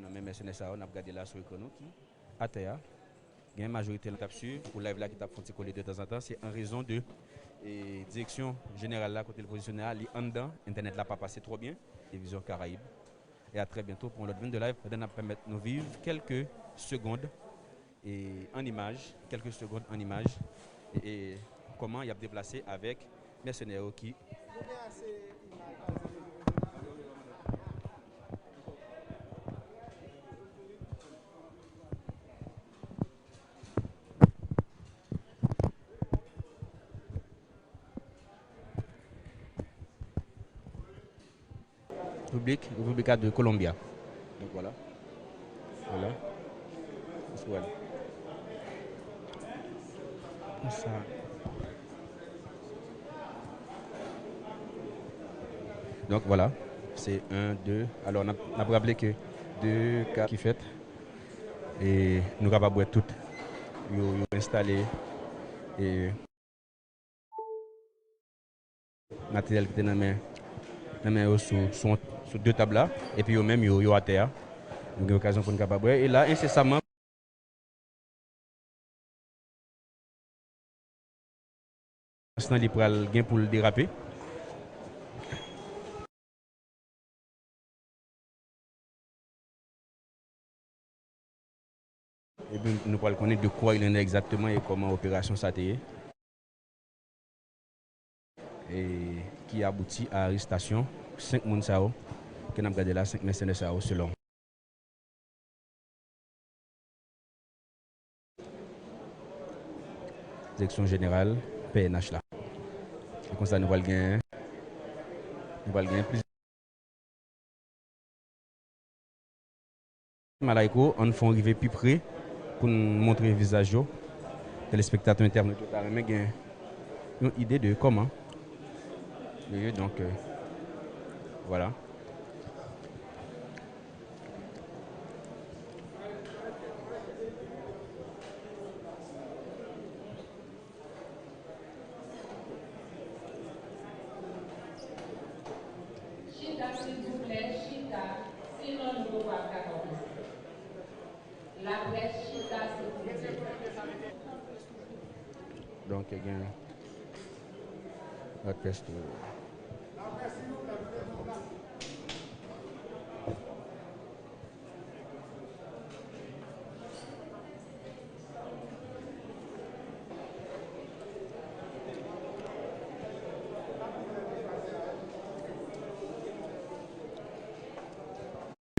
même mercenaires ça, on a regardé là sur l'écran qui à terre. Il y a une majorité de capture pour live là qui t'a fait coller de temps en temps, c'est en raison de et direction générale là côté le positionnaire, en dedans, internet là pas passé trop bien, télévision Caraïbes. Et à très bientôt pour notre 22 live, on va permettre de nous vivre quelques secondes et en image, et comment il a déplacé avec mercenaires qui République de Colombia. Donc voilà. Voilà. Voilà. Ça. Donc voilà. C'est un, deux. Alors on a rappelé que deux cas qui fait et nous sommes capables de tout installer et matériel qui était dans main sur deux tables là et puis même yo à terre. Nous avons l'occasion pour nous capable et là incessamment instant il pral gain pour le déraper. Et puis nous pourrons connaître de quoi il en est exactement et comment l'opération s'est faite. Et qui aboutit à l'arrestation 5 personnes qui ont regardé là, 5 mercenaires selon. Direction générale, PNH là. Et comme ça, nous allons gagner plus. Malaiko, on fait arriver plus près pour nous montrer le visage. Téléspectateurs internes, nous avons une idée de comment. Donc, voilà. Chita, s'il vous plaît, Chita. Sinon, nous ne pouvons pas faire. La presse Chita, s'il vous plaît. Donc, il y a la presse.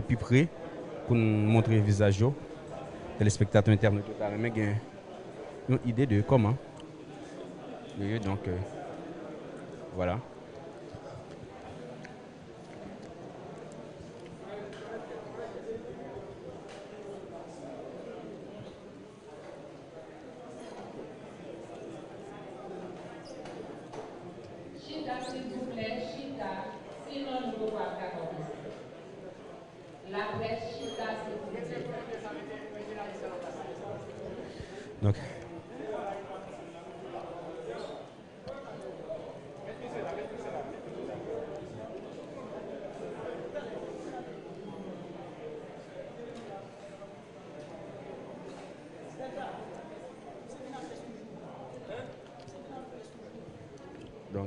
Plus près pour nous montrer le visage. Téléspectateurs internes, nous avons une idée de comment. Donc, voilà. Chita, s'il vous plaît, Chita. Sinon, nous ne pouvons pas faire. La presse Chita, s'il vous plaît. Donc,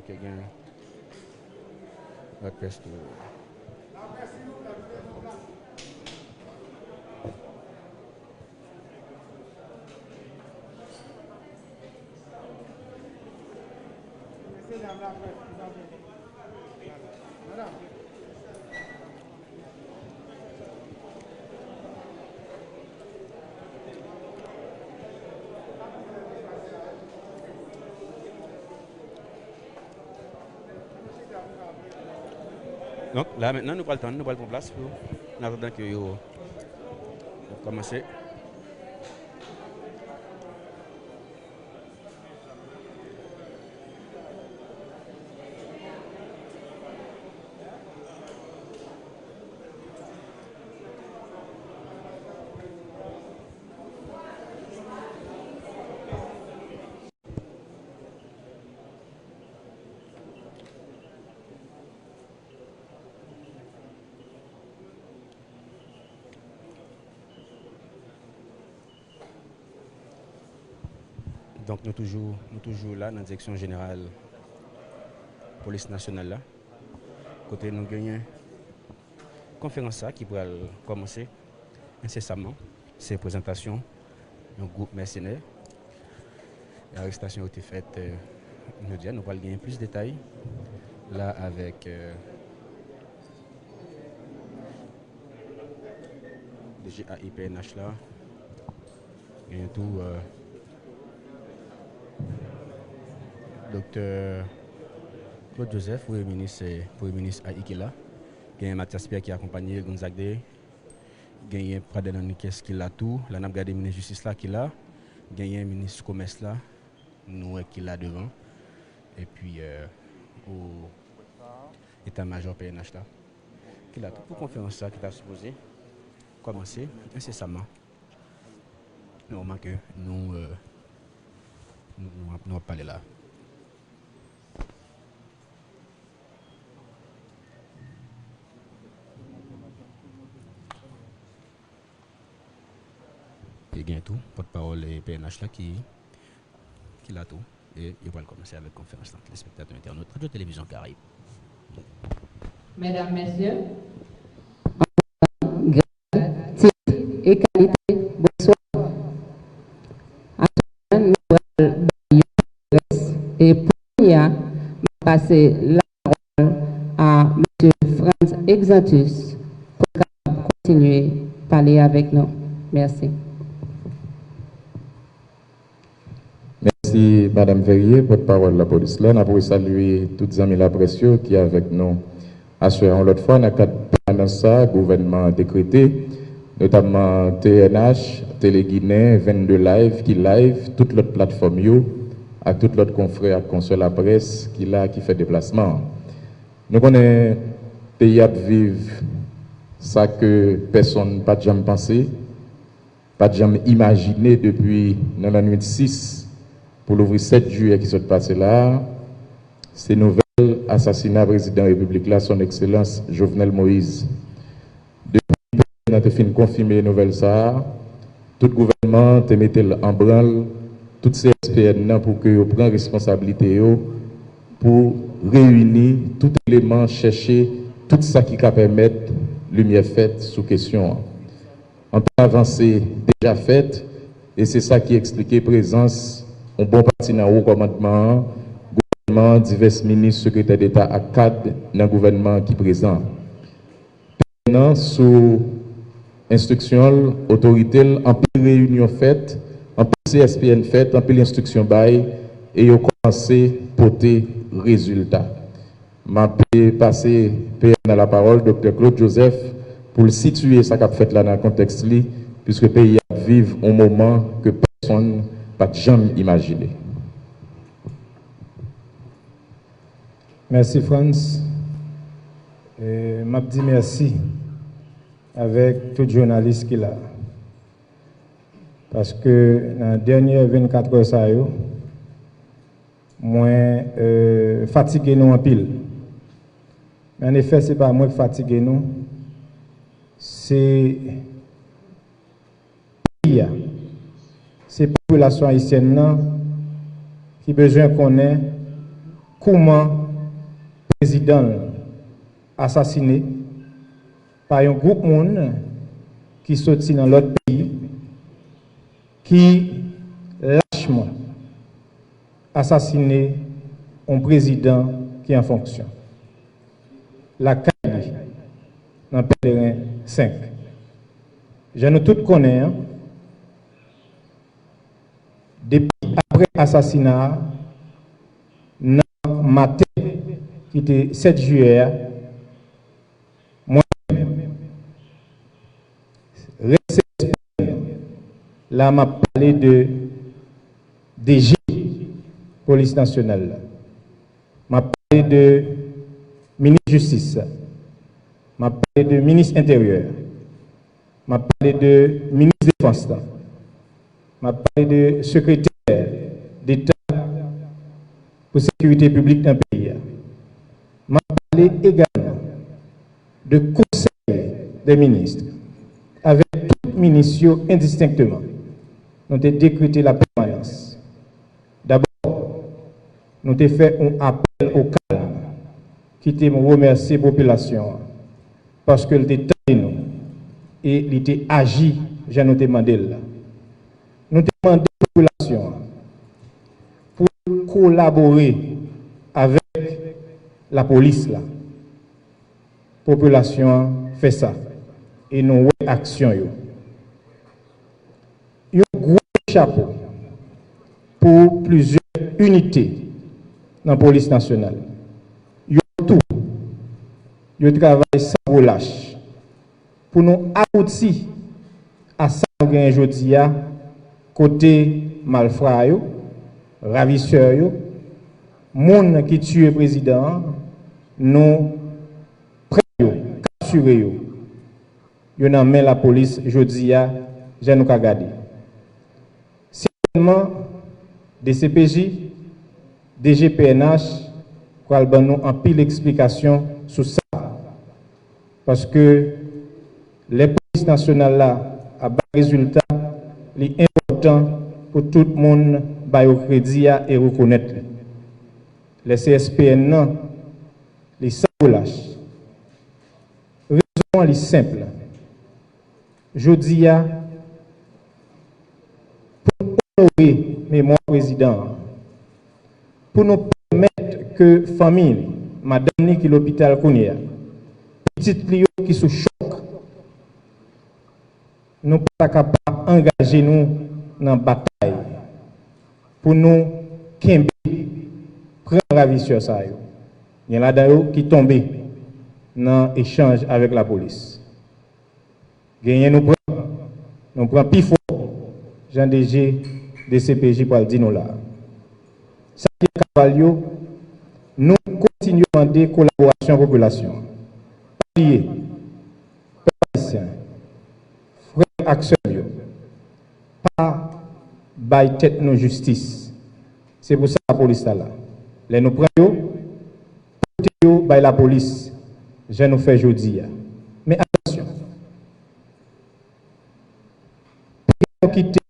il y a la presse. Donc là maintenant nous prenons le temps, nous prenons place pour en attendant que vous commencez. Donc nous toujours là dans la direction générale police nationale là. Côté nous gagnons conférence qui pourra commencer incessamment. Ces présentations d'un groupe mercenaire. L'arrestation a été faite immédiatement. Nous allons gagner plus de détails là avec le GAIPNH là. Et tout docteur Claude Joseph, Premier ministre Haïti là. Il y a Mathias Pierre qui a accompagné Gonzague. Il y a Pradel Nikes qui l'a tout. Là, on a regardé le ministre de la Justice là qui l'a. Il y a le ministre du Commerce là. Nous qui l'a devant. Et puis, au état-major PNH là. Qui l'a tout pour conférence là qui t'a supposé commencer incessamment. Au moment que nous parler là. Il y a tout, porte-parole et PNH là qui l'a tout. Et il va commencer avec la conférence entre les spectateurs internautes Radio Télévision Caraïbe. Mesdames, Messieurs. Titre et qualité, bonsoir. Nous allons et pour passer la parole à M. Franz Exantus pour continuer à parler avec nous. Merci. Merci, Madame Verrier, porte-parole de la police. Là, nous saluer toutes les amis la presse qui est avec nous. Assurons l'autre fois, dans le cadre de ça, gouvernement décrété, notamment TNH, Télé-Guinée, 22 Live, qui live, toute l'autre plateforme, à tout l'autre confrère, consul la presse, qui fait déplacement. Nous connaissons pays à vivre, ça que personne n'a jamais pensé, pas jamais imaginé depuis la nuit 6. Pour l'ouvrir 7 juillet qui s'est passé là, c'est nouvelle assassinat président de la République là, son excellence Jovenel Moïse. Depuis qu'on a fini confirmer les nouvelles ça, tout gouvernement te mettait en branle, toutes ces SPN pour que vous preniez responsabilité pour réunir tout élément, chercher tout ça qui peut permettre lumière faite sous question. En temps avancé déjà faite, et c'est ça qui expliquait présence un bon parti dans le commandement, gouvernement, divers ministres, secrétaires d'État à cadre dans le gouvernement qui est présent. Maintenant, sous instruction, autorité, en plus réunion faite, en plus CSPN faite, en plus l'instruction bail, et ils ont commencé à porter résultat. Je passer à la parole, Dr. Claude Joseph, pour le situer ça qu'a fait là dans le contexte, puisque le pays vit un moment que personne pas jamais imaginé. Merci Franz. Je dis merci avec tout journaliste qui est là. Parce que dans les dernières 24 heures, ça yo, moi fatigué nous en pile. Mais en effet, ce n'est pas moi qui fatigué nous, c'est c'est la population haïtienne qui a besoin de connaître comment le président assassiné par un groupe de monde qui sortit dans l'autre pays, qui lâchement assassiné un président qui est en fonction. La Cali, dans le pèlerin 5. Je nous tous connaissons. Depuis après l'assassinat, dans le matin, qui était 7 juillet, moi, là, m'a parlé de DG, police nationale. M'a parlé de ministre de justice. M'a parlé de ministre intérieur. M'a parlé de ministre de défense. M'a parlé de secrétaire d'État pour la sécurité publique dans le pays. M'a parlé également de conseil des ministres, avec tous les ministres indistinctement. Nous avons décrété la permanence. nous avons fait un appel au calme, qui te remercier la population, parce qu'elle était nous et il était agi, j'ai nous demandé là. Nous demandons à la population pour collaborer avec la police là. La population fait ça et nous avons action. Il y a un gros chapeau pour plusieurs unités dans la police nationale. Il y a tout. Il y a travail sans relâche pour nous aboutir à ça que nous avons aujourd'hui, côté malfrats, ravisseurs, monde qui tue le président, nous prenons, capturons. Nous avons mis la police aujourd'hui, je nous regarder. Certainement, des CPJ, des GPNH, nous avons en pile explication sur ça. Parce que les polices nationales là, à bas résultat, l'important pour tout le monde bailler au crédit et reconnaître. Les CSPN, non, les sans relâche. Raison est simple. Je dis, pour honorer mémoire président, pour nous permettre que famille, madame qui l'hôpital connaît, petite Lio qui sous choc, nous ne sommes pas capables d'engager nous dans la bataille pour nous prendre la vie sur ça. Il y en a d'ailleurs qui tombent dans l'échange avec la police. Gagner nous prenons plus fort. Jean DG de CPJ pour le dire nous là. Ça qui est Cavalio, nous continuons à demander collaboration à la population. Palier, frère action, pas bail tête nos justice. C'est pour ça la police là. Les nous prenons, portez by la police. Je nous fais jeudi. Mais attention, nous quitter